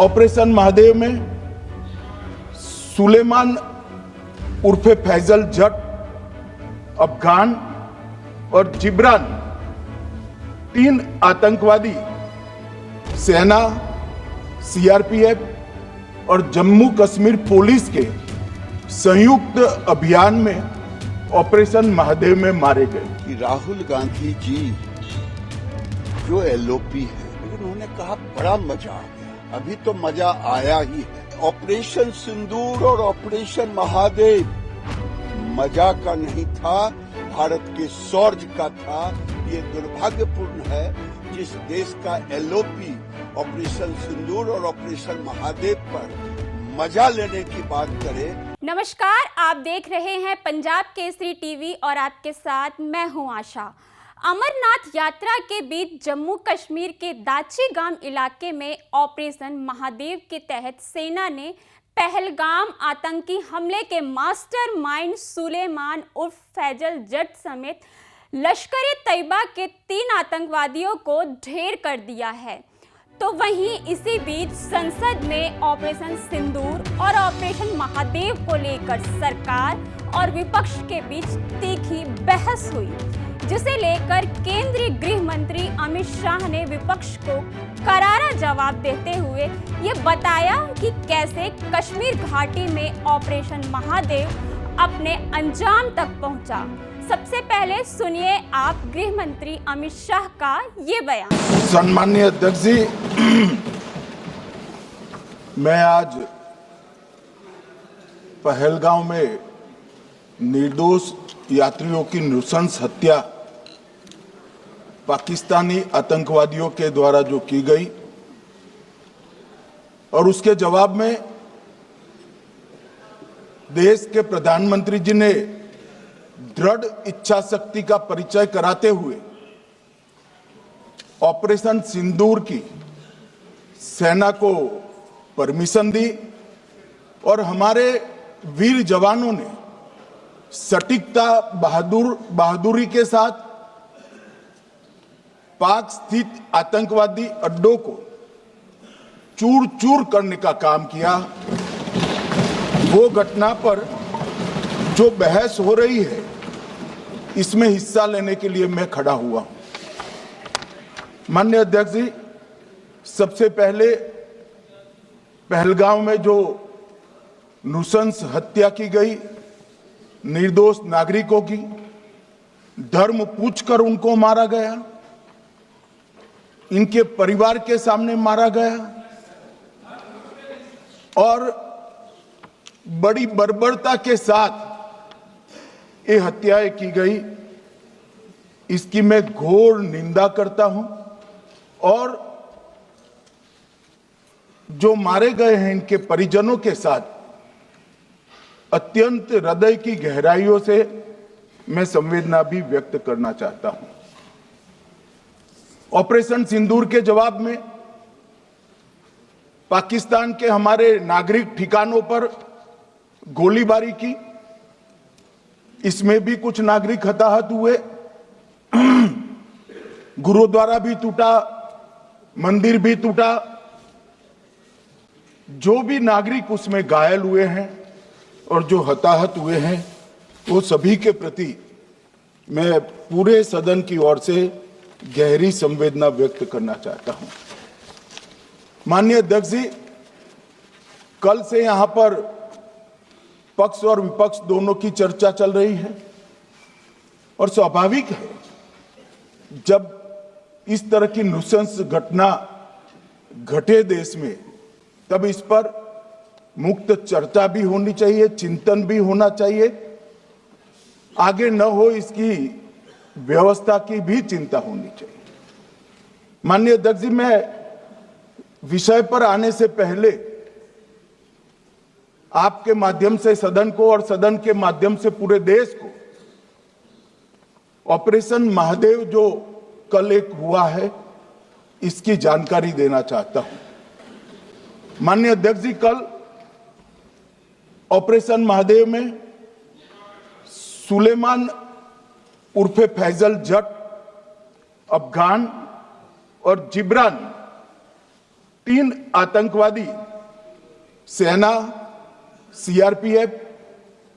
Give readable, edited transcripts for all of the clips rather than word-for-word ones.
Operation Mahadev में सुलेमान उर्फे फैजल जट, अफगान और जिब्रान 3 आतंकवादी सेना, सीआरपीएफ और जम्मू कश्मीर पुलिस के संयुक्त अभियान में ऑपरेशन महादेव में मारे गए। कि राहुल गांधी जी जो एलओपी है, उन्होंने कहा बड़ा मजा आ गया। अभी तो मजा आया ही है। ऑपरेशन सिंदूर और ऑपरेशन महादेव मजा का नहीं था, भारत के शौर्य का था। ये दुर्भाग्यपूर्ण है जिस देश का एलओपी ऑपरेशन सिंदूर और ऑपरेशन महादेव पर मजा लेने की बात करे। नमस्कार, आप देख रहे हैं पंजाब केसरी टीवी और आपके साथ मैं हूं आशा। अमरनाथ यात्रा के बीच जम्मू कश्मीर के दाची गांव इलाके में ऑपरेशन महादेव के तहत सेना ने पहलगाम आतंकी हमले के मास्टरमाइंड सुलेमान उर्फ फैजल जट समेत लश्कर ए तैयबा के 3 आतंकवादियों को ढेर कर दिया है। तो वहीं इसी बीच संसद में ऑपरेशन सिंदूर और ऑपरेशन महादेव को लेकर सरकार और विपक्ष के बीच तीखी बहस हुई, जिसे लेकर केंद्रीय गृह मंत्री अमित शाह ने विपक्ष को करारा जवाब देते हुए ये बताया कि कैसे कश्मीर घाटी में ऑपरेशन महादेव अपने अंजाम तक पहुंचा। सबसे पहले सुनिए आप गृह मंत्री अमित शाह का ये बयान। सम्माननीय अध्यक्ष जी, मैं आज पहलगांव में निर्दोष यात्रियों की नृशंस हत्या पाकिस्तानी आतंकवादियों के द्वारा जो की गई और उसके जवाब में देश के प्रधानमंत्री जी ने दृढ़ इच्छा शक्ति का परिचय कराते हुए ऑपरेशन सिंदूर की सेना को परमिशन दी और हमारे वीर जवानों ने सटीकता बहादुरी के साथ पाक स्थित आतंकवादी अड्डों को चूर चूर करने का काम किया। वो घटना पर जो बहस हो रही है, इसमें हिस्सा लेने के लिए मैं खड़ा हुआ हूं। माननीय अध्यक्ष जी, सबसे पहले पहलगांव में जो नृशंस हत्या की गई निर्दोष नागरिकों की, धर्म पूछकर उनको मारा गया, इनके परिवार के सामने मारा गया और बड़ी बर्बरता के साथ ये हत्याएं की गई। इसकी मैं घोर निंदा करता हूं और जो मारे गए हैं इनके परिजनों के साथ अत्यंत हृदय की गहराइयों से मैं संवेदना भी व्यक्त करना चाहता हूं। ऑपरेशन सिंदूर के जवाब में पाकिस्तान के हमारे नागरिक ठिकानों पर गोलीबारी की, इसमें भी कुछ नागरिक हताहत हुए, गुरुद्वारा भी टूटा, मंदिर भी टूटा। जो भी नागरिक उसमें घायल हुए हैं और जो हताहत हुए हैं, वो सभी के प्रति मैं पूरे सदन की ओर से गहरी संवेदना व्यक्त करना चाहता हूं। माननीय अध्यक्ष जी, कल से यहां पर पक्ष और विपक्ष दोनों की चर्चा चल रही है और स्वाभाविक है जब इस तरह की नृशंस घटना घटे देश में, तब इस पर मुक्त चर्चा भी होनी चाहिए, चिंतन भी होना चाहिए, आगे न हो इसकी व्यवस्था की भी चिंता होनी चाहिए। माननीय अध्यक्ष जी, मैं विषय पर आने से पहले आपके माध्यम से सदन को और सदन के माध्यम से पूरे देश को ऑपरेशन महादेव जो कल एक हुआ है, इसकी जानकारी देना चाहता हूं। माननीय अध्यक्ष जी, कल ऑपरेशन महादेव में सुलेमान उर्फे फैजल जट, अफगान और जिब्रान 3 आतंकवादी सेना, सीआरपीएफ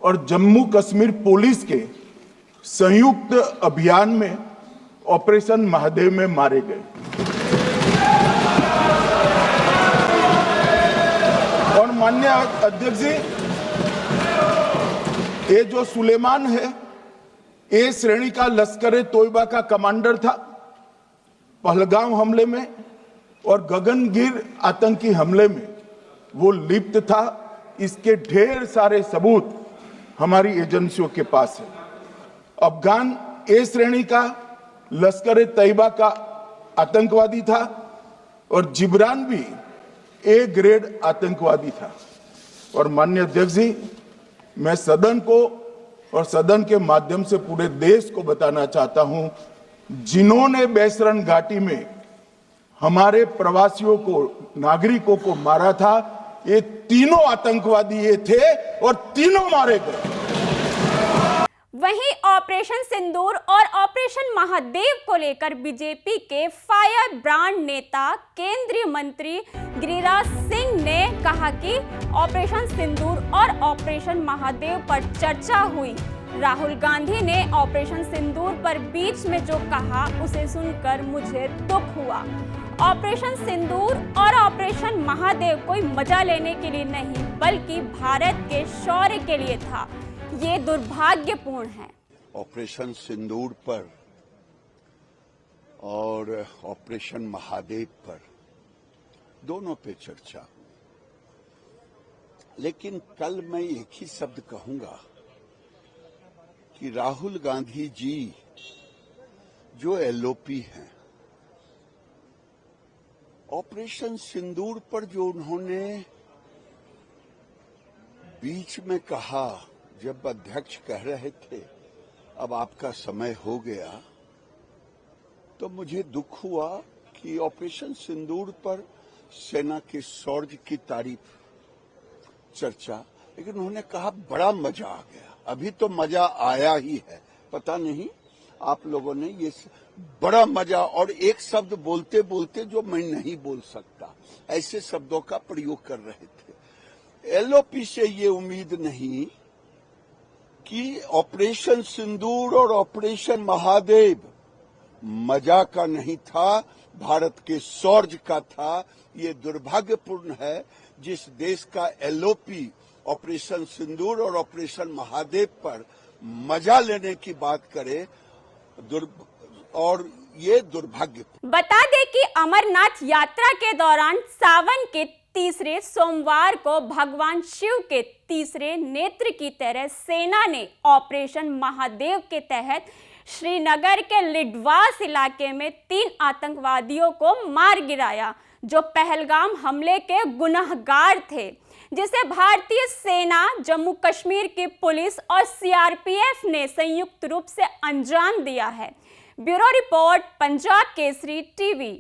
और जम्मू कश्मीर पुलिस के संयुक्त अभियान में ऑपरेशन महादेव में मारे गए। और माननीय अध्यक्ष जी, ये जो सुलेमान है, ए श्रेणी का लश्कर ए तोयबा का कमांडर था। पहलगाम हमले में और गगनगिर आतंकी हमले में वो लिप्त था। इसके ढेर सारे सबूत हमारी एजेंसियों के पास है। अफगान ए श्रेणी का लश्कर ए तैयबा का आतंकवादी था और जिब्रान भी ए ग्रेड आतंकवादी था। और माननीय अध्यक्ष जी, मैं सदन को और सदन के माध्यम से पूरे देश को बताना चाहता हूं, जिन्होंने बैसरन घाटी में हमारे प्रवासियों को, नागरिकों को मारा था, ये तीनों आतंकवादी ये थे और तीनों मारे गए। वहीं ऑपरेशन सिंदूर और ऑपरेशन महादेव को लेकर बीजेपी के फायर ब्रांड नेता केंद्रीय मंत्री गिरिराज सिंह ने कहा कि ऑपरेशन सिंदूर और ऑपरेशन महादेव पर चर्चा हुई। राहुल गांधी ने ऑपरेशन सिंदूर पर बीच में जो कहा उसे सुनकर मुझे दुख हुआ। ऑपरेशन सिंदूर और ऑपरेशन महादेव कोई मजा लेने के लिए नहीं, बल्कि भारत के शौर्य के लिए था। ये दुर्भाग्यपूर्ण है। ऑपरेशन सिंदूर पर और ऑपरेशन महादेव पर दोनों पे चर्चा, लेकिन कल मैं एक ही शब्द कहूंगा कि राहुल गांधी जी जो एलओपी हैं, ऑपरेशन सिंदूर पर जो उन्होंने बीच में कहा, जब अध्यक्ष कह रहे थे अब आपका समय हो गया, तो मुझे दुख हुआ कि ऑपरेशन सिंदूर पर सेना के शौर्य की तारीफ चर्चा, लेकिन उन्होंने कहा बड़ा मजा आ गया। अभी तो मजा आया ही है। पता नहीं आप लोगों ने ये बड़ा मजा और एक शब्द बोलते बोलते जो मैं नहीं बोल सकता, ऐसे शब्दों का प्रयोग कर रहे थे। एलओपी से ये उम्मीद नहीं कि ऑपरेशन सिंदूर और ऑपरेशन महादेव मजा का नहीं था, भारत के शौर्य का था। ये दुर्भाग्यपूर्ण है जिस देश का एलओपी ऑपरेशन सिंदूर और ऑपरेशन महादेव पर मजा लेने की बात करे, और ये दुर्भाग्य। बता दें कि अमरनाथ यात्रा के दौरान सावन के तीसरे सोमवार को भगवान शिव के तीसरे नेत्र की तरह सेना ने ऑपरेशन महादेव के तहत श्रीनगर के लिडवास इलाके में 3 आतंकवादियों को मार गिराया, जो पहलगाम हमले के गुनहगार थे, जिसे भारतीय सेना, जम्मू कश्मीर की पुलिस और सीआरपीएफ ने संयुक्त रूप से अंजाम दिया है। Bureau report, Punjab Kesari TV.